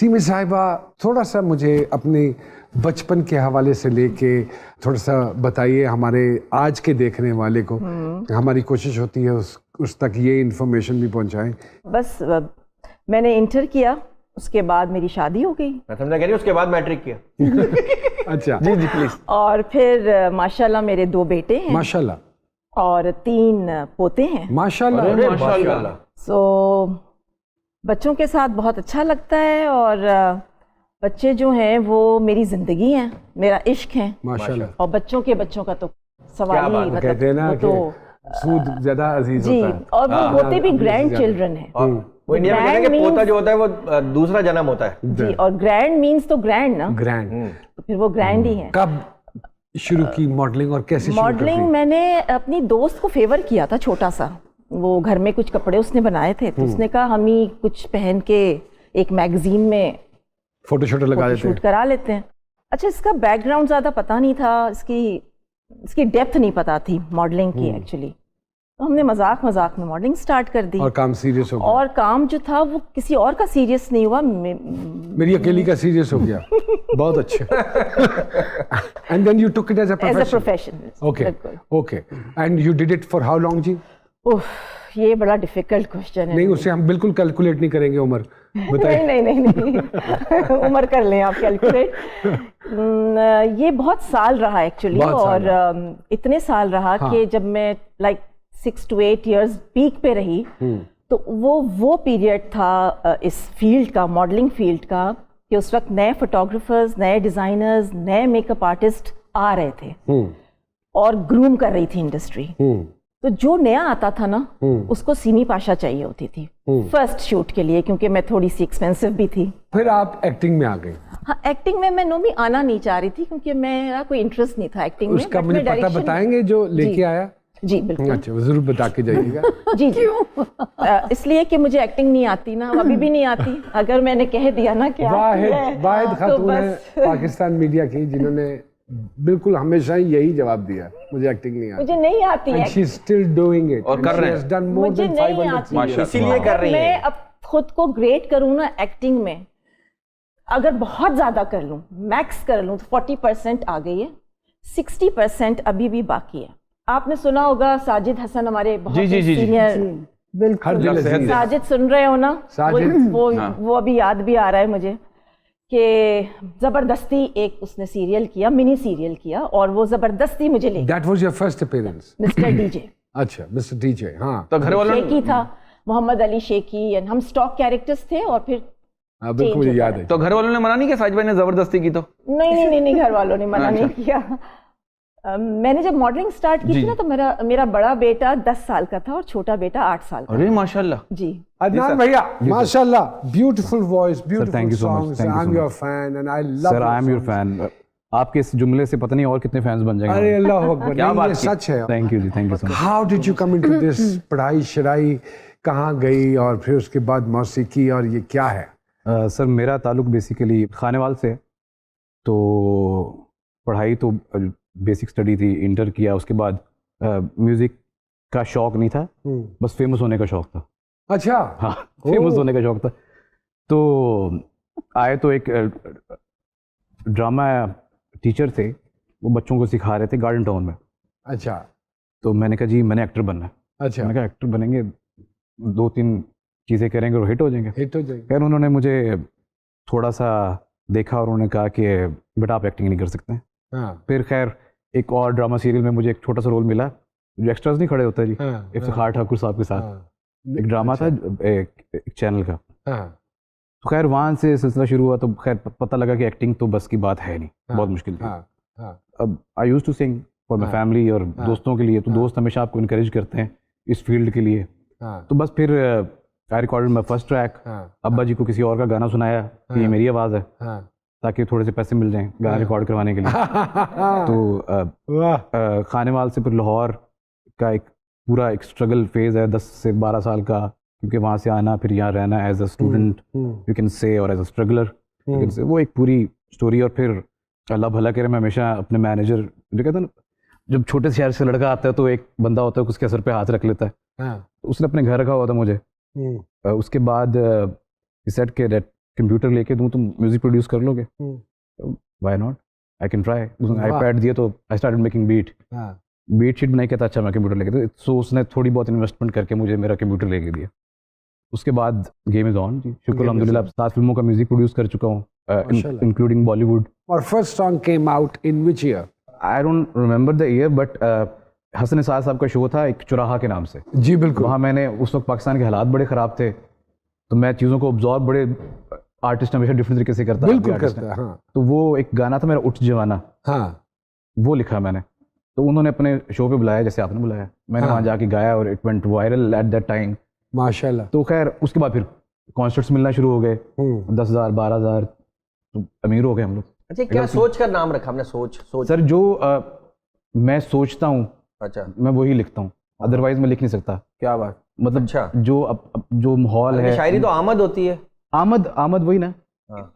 Semi साहिबा, थोड़ा सा मुझे अपने बचपन के हवाले से लेके थोड़ा सा बताइए हमारे आज के देखने वाले को। हमारी कोशिश होती है उस तक ये इन्फॉर्मेशन भी पहुंचाएं। बस मैंने इंटर किया, उसके बाद मेरी शादी हो गई। मैं समझा कह रही उसके बाद मैट्रिक किया। अच्छा जी जी प्लीज। और फिर माशाल्लाह मेरे 2 बेटे हैं माशाल्लाह और 3 पोते हैं। माशाल्लाह माशाल्लाह। सो बच्चों के साथ बहुत अच्छा लगता है और बच्चे जो हैं वो मेरी जिंदगी हैं, मेरा इश्क है माशाल्लाह। और बच्चों का तो सवाल ही कहते हैं ना वो तो सूद ज्यादा अजीज जी, होता है। और वो होते भी ग्रैंड चिल्ड्रन है। वो इंडिया में कहते हैं कि पोता जो होता है वो दूसरा जन्म होता है जी, और ग्रैंड मीन्स तो ग्रैंड ना, ग्रैंड। तो फिर वो ग्रैंड ही है। कब शुरू की मॉडलिंग और कैसे शुरू मॉडलिंग मैंने अपनी दोस्त को फेवर किया था, छोटा सा, वो घर में कुछ कपड़े उसने बनाए थे तो उसने कहा हम ही कुछ पहन के एक मैगजीन में फोटो लगा देते शूट करा लेते हैं। अच्छा, इसका बैकग्राउंड ज़्यादा पता नहीं था, इसकी डेप्थ नहीं पता थी मॉडलिंग की एक्चुअली, तो हमने मजाक में मॉडलिंग स्टार्ट कर दी और काम सीरियस हो गया। और काम जो था वो किसी और का सीरियस नहीं हुआ, मेरी अकेली का सीरियस हो गया। बहुत अच्छा। And then you took it as a profession. Okay and you did it for how long जी? ओह, ये बड़ा डिफिकल्ट क्वेश्चन है। नहीं, उससे हम बिल्कुल कैलकुलेट नहीं करेंगे उम्र। बताइए। नहीं। उम्र कर लें आप कैलकुलेट। ये बहुत साल रहा एक्चुअली, और इतने साल रहा कि जब मैं लाइक 6 to 8 years पीक पे रही, तो वो पीरियड था इस फील्ड का, मॉडलिंग फील्ड का, कि उस वक्त नए फोटोग्राफर्स, नए डिजाइनर्स, नए मेकअप आर्टिस्ट आ रहे थे और ग्रूम कर रही थी इंडस्ट्री। तो जो नया आता था ना उसको सीमी पाशा चाहिए होती थी फर्स्ट शूट के लिए, क्योंकि मैं थोड़ी सी एक्सपेंसिव भी थी। फिर आप एक्टिंग में आ गई? हाँ, एक्टिंग में मैं नोमी आना नहीं चाह रही थी क्योंकि मेरा कोई इंटरेस्ट नहीं था एक्टिंग में। उसका मुझे पता बताएंगे जो लेके आया? जी बिल्कुल। अच्छा, जरूर बता के जाइएगा। जी जी। इसलिए कि मुझे एक्टिंग नहीं आती ना, अभी भी नहीं आती। अगर मैंने कह दिया ना कि वाहिद खातून है पाकिस्तान मीडिया की जिन्होंने बिल्कुल हमेशा ही यही जवाब दिया, मुझे एक्टिंग नहीं आती। मुझे नहीं आती है। She is still doing it और कर रहे हैं। मुझे नहीं आती, इसीलिए कर रही है। मैं अब खुद को ग्रेट करूँ ना एक्टिंग में, अगर बहुत ज्यादा कर लूँ, मैक्स कर लूँ, तो 40% आ गई है, 60% अभी भी बाकी है। आपने सुना होगा साजिद हसन, हमारे बहुत सीनियर, बिल्कुल साजिद सुन रहे हो ना? वो अभी याद भी आ रहा है मुझे कि जबरदस्ती एक उसने सीरियल किया, मिनी सीरियल किया, और वो जबरदस्ती मुझे ले। That was your first appearance? Mister DJ. अच्छा, मिस्टर डीजे। हाँ, तो घर वालों शेखी था, मोहम्मद अली शेखी, एंड हम स्टॉक कैरेक्टर्स थे। और फिर बिल्कुल मुझे याद है। तो घर वालों ने मना नहीं किया साजिद भाई ने जबरदस्ती की? तो नहीं, घर वालों ने मना नहीं किया। मैंने जब मॉडलिंग स्टार्ट की थी ना, तो मेरा बड़ा बेटा 10 साल का था और छोटा बेटा 8 साल का। अरे माशाल्लाह। जी अदनान भैया, माशाल्लाह, beautiful voice, beautiful songs, I am your fan and I love sir, I am your fan. आपके इस जुमले से पता नहीं और कितने फैंस बन जाएंगे। अरे अल्लाह अकबर, क्या बात ये की। सच है। थैंक यू जी, thank you so much. How did you come into this? पढ़ाई शराई कहाँ गई और फिर उसके बाद मौसीकी, और ये क्या है? सर, मेरा ताल्लुक बेसिकली खानेवाल से है, तो पढ़ाई तो बेसिक स्टडी थी, इंटर किया, उसके बाद म्यूजिक का शौक नहीं था, बस फेमस होने का शौक था। अच्छा। हाँ, फेमस होने का शौक था। तो आए तो एक ड्रामा टीचर थे, वो बच्चों को सिखा रहे थे गार्डन टाउन में। अच्छा। तो मैंने कहा जी मैंने एक्टर बनना है। अच्छा। मैंने कहा एक्टर बनेंगे, 2-3 चीज़ें करेंगे और हिट हो जाएंगे। खैर उन्होंने मुझे थोड़ा सा देखा और उन्होंने कहा कि बेटा आप एक्टिंग नहीं कर सकते। हाँ। फिर खैर एक और ड्रामा सीरियल में मुझे एक छोटा सा रोल मिला, जो एक्स्ट्रास नहीं खड़े होते जी, इफ्तिखार ठाकुर साहब के साथ एक ड्रामा था एक चैनल का। तो खैर वहाँ से सिलसिला शुरू हुआ। तो खैर पता लगा कि एक्टिंग तो बस की बात है नहीं, बहुत मुश्किल थी। अब I used to sing for my family और दोस्तों के लिए, तो दोस्त हमेशा आपको इनकरेज करते हैं इस फील्ड के लिए। तो बस फिर I recorded my first track, अब्बा जी को किसी और का गाना सुनाया कि ये मेरी आवाज़ है, ताकि थोड़े से पैसे मिल जाएं गाना रिकॉर्ड करवाने के लिए। तो खानेवाल से फिर लाहौर का एक पूरा एक स्ट्रगल फेज़ है 10 से 12 साल का, क्योंकि वहाँ से आना फिर यहाँ रहना as a student you can say, और as a struggler you can say, वो एक पूरी स्टोरी। और फिर अल्लाह भला करे, मैं हमेशा अपने मैनेजर, जो कहते हैं ना जब छोटे शहर से लड़का आता है तो एक बंदा होता है उसके सर पे हाथ रख लेता है, तो उसने अपने घर रखा हुआ था मुझे। उसके बाद सेट के कंप्यूटर लेके दूं तुम म्यूजिक प्रोड्यूस कर लोगे? Why not, I can try. उसने आईपैड दिया तो I started making beat sheet बनाई, कहता अच्छा मैं कंप्यूटर लेके दूं। सो उसने थोड़ी बहुत इन्वेस्टमेंट करके मुझे मेरा कंप्यूटर लेके दिया। उसके बाद गेम इज ऑन जी, शुक्र अल्हम्दुलिल्लाह 7 फिल्मों का म्यूजिक प्रोड्यूस कर चुका हूँ, इंक्लूडिंग बॉलीवुड। और first song came out in which year? I don't remember the year, but Hasan Nisar साहब का शो था एक चुराहा के नाम से। जी बिल्कुल। वहाँ मैंने, उस वक्त पाकिस्तान के हालात बड़े ख़राब थे, तो मैं चीज़ों को ऑब्जॉर्व, बड़े आर्टिस्ट हमेशा डिफरेंट तरीके से करता है, बिल्कुल करता है, हाँ। तो वो एक गाना था मेरा उठ जवाना, हाँ, वो लिखा मैंने, तो उन्होंने अपने शो पे बुलाया जैसे आपने बुलाया, मैंने वहाँ जाके गाया और it went viral at that time, माशाल्लाह। तो खैर उसके बाद फिर कॉन्सर्ट्स मिलना शुरू हो गए, 10,000 12,000, तो अमीर हो गए हम लोग। अच्छा, क्या सोच कर नाम रखा आपने? सोच सर, जो मैं सोचता हूँ, अच्छा, मैं वही लिखता हूँ, अदरवाइज मैं लिख नहीं सकता। क्या बात, मतलब अच्छा, जो माहौल है, शायरी तो आमद होती है। आमद वही ना,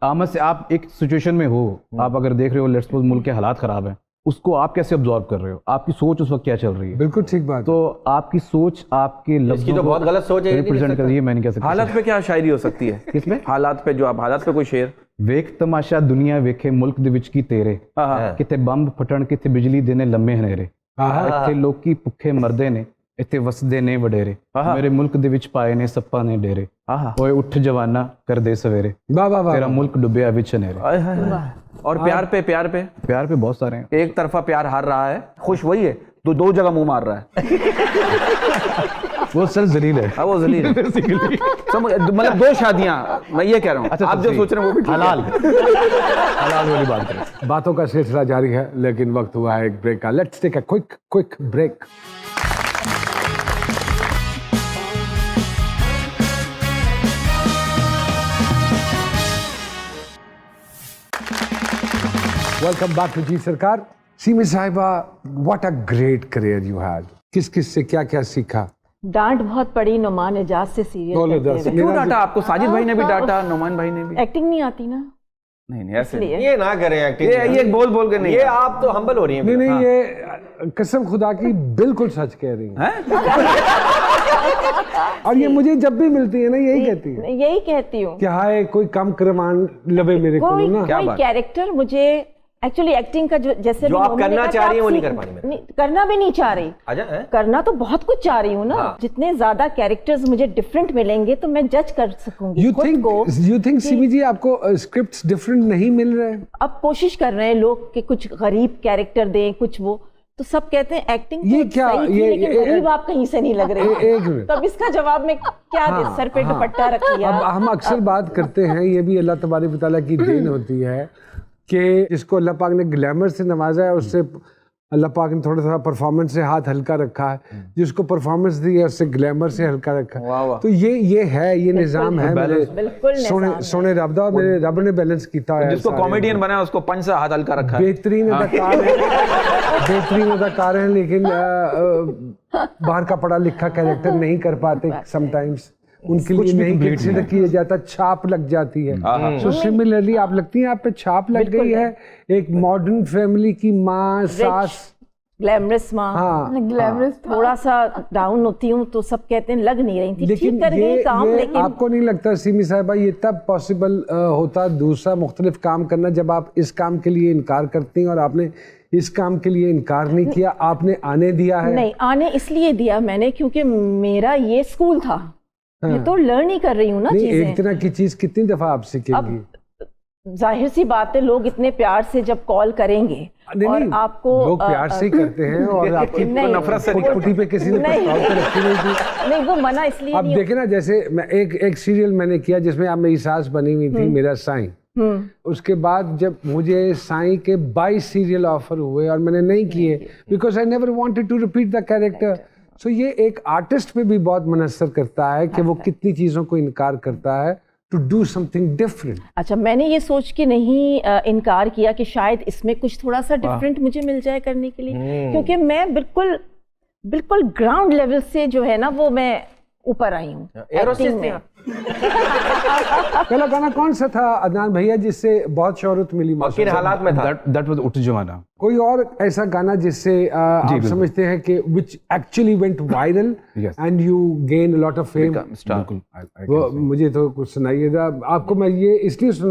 आमद से आप एक सिचुएशन में हो, आप अगर देख रहे हो लेट्स सपोज मुल्क के हालात खराब हैं, उसको आप कैसे ऑब्जॉर्व कर रहे हो, आपकी सोच उस वक्त क्या चल रही है। बिल्कुल ठीक बात। तो आपकी सोच आपके लफ्ज़ों तो बहुत गलत सोच है, रिप्रेजेंट कर रही है, मैं नहीं कह सकता। हालात पे क्या शायरी हो सकती है? किसमें? हालात पे, जो आप हालात पे कोई शेर। वेख तमाशा दुनिया वेखे मुल्क दे विच की तेरे, किते बंब फटन किते बिजली देने लम्मे हनेरे, इत्थे लोकी भुखे मरदे ने इत्थे वसदे ने वडेरे, मेरे मुल्क दे विच पाए ने सप्पा ने डेरे, ओए उठ जवाना कर दे सवेरे, तेरा मुल्क डुबिया विच हनेरे। और प्यार पे बहुत सारे हैं। एक तरफा प्यार हार रहा है, खुश वही है तो दो जगह मुंह मार रहा है। वो सर जलील है। वो जलील है। मतलब 2 शादियां, मैं ये कह रहा हूँ। आप जो सोच रहे हैं वो भी हलाल हलाल वाली बात करें। बातों का सिलसिला जारी है, लेकिन वक्त हुआ है एक ब्रेक का। Let's take a quick break. Welcome back to Ji Sarkar. Seemi साहिबा, what a great career you had. किस से क्या सीखा? डांट बहुत पड़ी नुमान एजाज से सीरियल करते हुए। क्यों डांटा आपको? साजिद भाई ने भी डांटा, नुमान भाई ने भी। एक्टिंग नहीं आती ना। नहीं ऐसे ये ना करें एक्टिंग, ये बोल के नहीं, ये आप तो हम्बल हो रही हैं। नहीं, ये कसम खुदा की बिल्कुल सच कह रही हैं। और ये मुझे जब भी मिलती है ना यही कहती है। यही कहती हूँ कि हाय कोई कम करमान लवे मेरे को ना। कोई कैरेक्टर मुझे एक्चुअली एक्टिंग का जो आप करना चाह रही हैं वो नहीं कर पा रही। करना भी नहीं चाह रही। करना तो बहुत कुछ चाह रही हूँ ना। जितने ज्यादा कैरेक्टर्स मुझे डिफरेंट मिलेंगे तो मैं जज कर सकूंगी। यू थिंक सिमी जी आपको स्क्रिप्ट्स डिफरेंट नहीं मिल रहे हैं? अब कोशिश कर रहे हैं लोग कि कुछ गरीब कैरेक्टर दें, कुछ वो, तो सब कहते हैं एक्टिंग ये तो क्या सही थी, लेकिन गरीब आप कहीं से नहीं लग रहे। तो अब इसका जवाब में क्या दे? सर पे दुपट्टा रख लिया। अब हम अक्सर बात करते हैं, ये भी अल्लाह तबारक व तआला की देन होती है कि जिसको अल्लाह पाक ने ग्लैमर से नवाजा है, उससे अल्लाह पाक ने थोड़ा सा परफॉर्मेंस से हाथ हल्का रखा है। जिसको परफॉर्मेंस दी है उससे ग्लैमर से हल्का रखा है। तो ये है, ये निजाम है। सोने रब दा, मेरे रब ने बैलेंस किया है। जिसको कॉमेडियन बनाया उसको पंच से हाथ हल्का रखा है। बेहतरीन अदाकार है, लेकिन बाहर का पढ़ा लिखा कैरेक्टर नहीं कर पाते समटाइम्स। उनके लिए नहीं कंसीडर किया जाता, छाप लग जाती है। सो सिमिलरली आप लगती हैं, आप पे छाप लग गई है एक मॉडर्न फैमिली की माँ, सास, ग्लैमरस माँ। ग्लैमरस थोड़ा सा डाउन होती हूँ तो सब कहते हैं लग नहीं रही थी। लेकिन कर गई काम। लेकिन आपको नहीं लगता सिमी साहिबा ये तब पॉसिबल होता दूसरा मुख्तलिफ काम करना जब आप इस काम के लिए इनकार करती हैं, और आपने इस काम के लिए इनकार नहीं किया, आपने आने दिया है? नहीं, आने इसलिए दिया मैंने क्योंकि मेरा ये स्कूल था। मैं तो लर्न ही कर रही हूँ ना चीजें। एक तरह की चीज कितनी दफा आप सीखेंगी? जाहिर सी बात है, लोग इतने प्यार से जब कॉल करेंगे और आपको लोग प्यार से ही करते हैं, और आपकी नफरत से पुटी पे किसी ने प्रस्ताव तो रखी नहीं थी। नहीं, वो मना इसलिए आप देखे ना, जैसे मैं एक सीरियल मैंने किया जिसमें आप मेरी सास बनी हुई थी, मेरा साईं। उसके बाद जब मुझे साईं के 22 सीरियल ऑफर हुए और मैंने नहीं किए, because I never wanted to repeat the character. So ये एक आर्टिस्ट पे भी बहुत मुनस्सर करता है कि वो कितनी चीजों को इनकार करता है टू डू समथिंग डिफरेंट। अच्छा, मैंने ये सोच के नहीं इनकार किया कि शायद इसमें कुछ थोड़ा सा डिफरेंट मुझे मिल जाए करने के लिए, क्योंकि मैं बिल्कुल ग्राउंड लेवल से जो है ना वो मैं ऊपर आई हूँ। पहला गाना कौन सा था अदनान भैया जिससे बहुत शोहरत मिली? किन हालात में था? दैट वाज उठ जमाना। कोई और ऐसा गाना जिससे आप बिल्कुल। समझते हैं कि which actually went viral Yes. and you gained a lot of fame? Become star. बिल्कुल I वो can say. मुझे तो कुछ सुनाइए। आपको मैं ये इसलिए